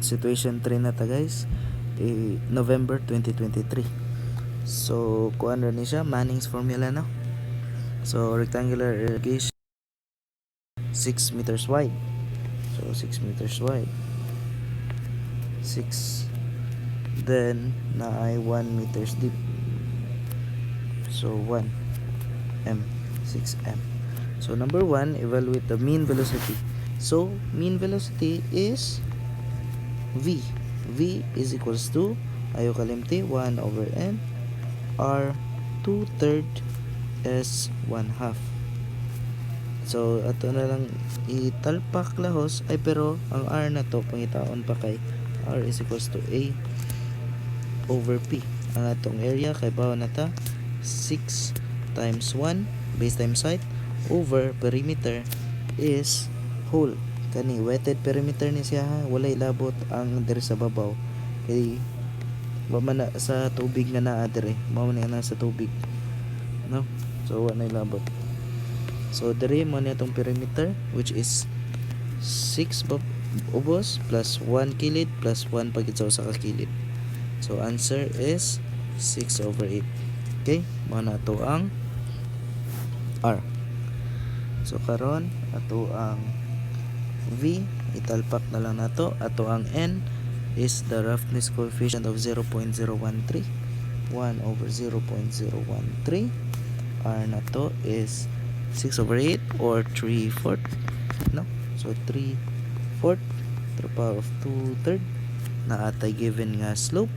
situation 3 na ta guys. November 2023. So kuan ra ni siya Manning's formula no. So rectangular irrigation 6 meters wide. So 6 meters wide. 6 then na ay 1 meters deep. So 1 m 6 m. So number 1, evaluate the mean velocity. So mean velocity is v. V is equals to ayo kalimti 1 over n r 2/3 s 1/2. So ato na lang italpak lahos ay pero ang r na to pangitaon pa kay r is equals to a over p. Ang atong area kay bawo na ta 6 times 1 base times height over perimeter is whole. Kani wetted perimeter ni siya ha, walay labot ang diri sa babaw. Kay wa man na sa tubig nga naa diri, mao na sa tubig. No? So wa na labot. So diri mo na itong perimeter which is 6 ubos plus 1 kilid plus 1 pagit sa usa ka kilid. So answer is 6 over 8. Okay? Mao na to ang R. So karon ato ang V italpak na lang nato. Ato ang N is the roughness coefficient of 0.013. 1 over 0.013. R na to is 6 over 8 or 3/4. No? So 3/4 to the power of 2/3 na atay given nga slope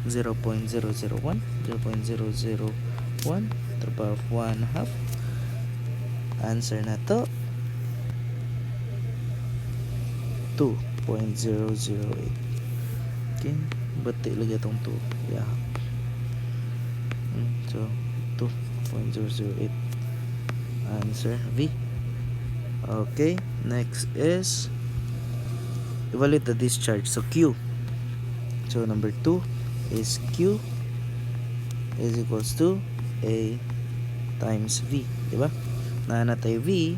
0.001 0.001 to the power of 1/2. Answer na to 2.008. Okay, bati lagi itong 2. Yeah. So 2.008. Answer V. Okay, next is evaluate the discharge. So Q. So number 2 is Q is equals to A times V, di ba? Na natay V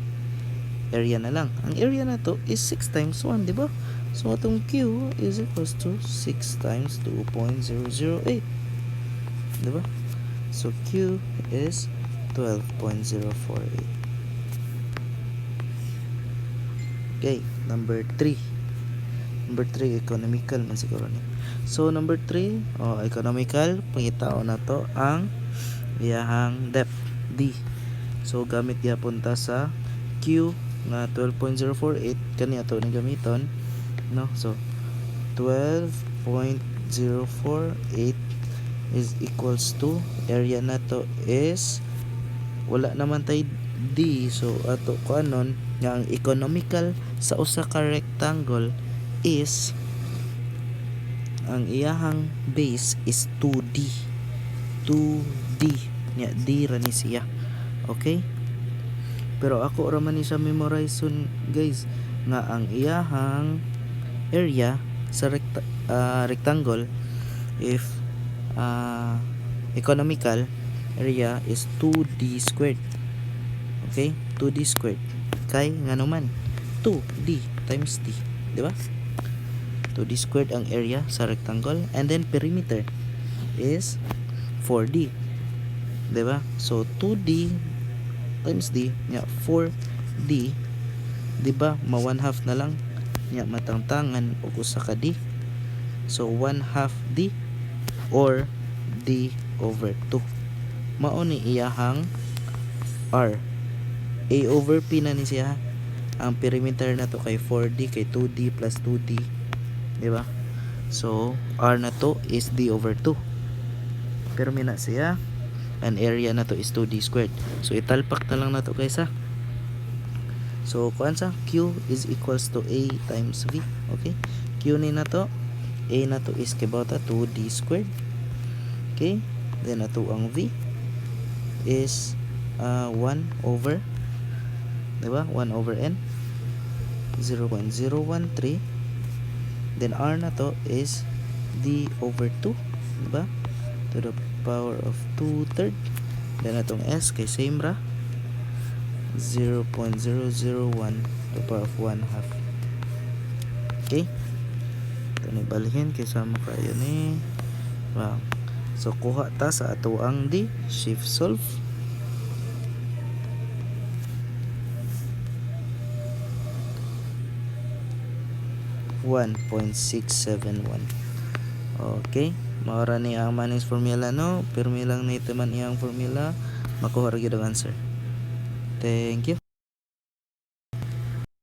area na lang. Ang area na to is 6 times 1, di ba? So atong Q is equals to 6 times 2.008, di ba? So Q is 12.048. Okay, number 3. Number 3 economical man siguro ni. So number 3, economical, pangitao na to ang iyahang depth D. So gamit gyapon ta sa Q nga 12.048 kani ato ni gamiton, no? So 12.048 is equals to area na to is wala naman tay D. So ato kuanon nga ang economical sa usa ka rectangle is ang iyahang base is 2D. 2D nya D ra ni siya. Okay? Pero ako ra man ni sa memorization guys nga ang iyahang area sa rectangle if economical area is 2D squared. Okay? 2D squared. Kay ngano man 2D times D, di ba? 2D squared ang area sa rectangle and then perimeter is 4D. Di ba? So 2D times D nya 4D, di ba? Ma 1/2 na lang nya matangtangan og usa ka D. So 1/2 D or D over 2. Mao ni iyahang R. A over P na ni siya. Ang perimeter na to kay 4D kay 2D plus 2D, di ba? So R na to is D over 2. Pero mina siya an area na to is 2D squared. So italpak na lang na to guys ha. So kuan sa Q is equals to A times V. Okay? Q ni na to, A na to is kibawta 2D squared. Okay? Then ato ang V is 1 over, diba? 1 over N 0.013. Then R na to is D over 2, diba? To the power of 2/3. Then atong S kay same ra 0.001 to the power of 1/2. Okay? Kani balhin kay sama kayo ni. Wow. So kuha ta sa ato ang di shift solve. .671. Okay, maura ni ang manings formula no, pirmi lang ni teman iyang formula, makuha ra gyud ang answer. Thank you.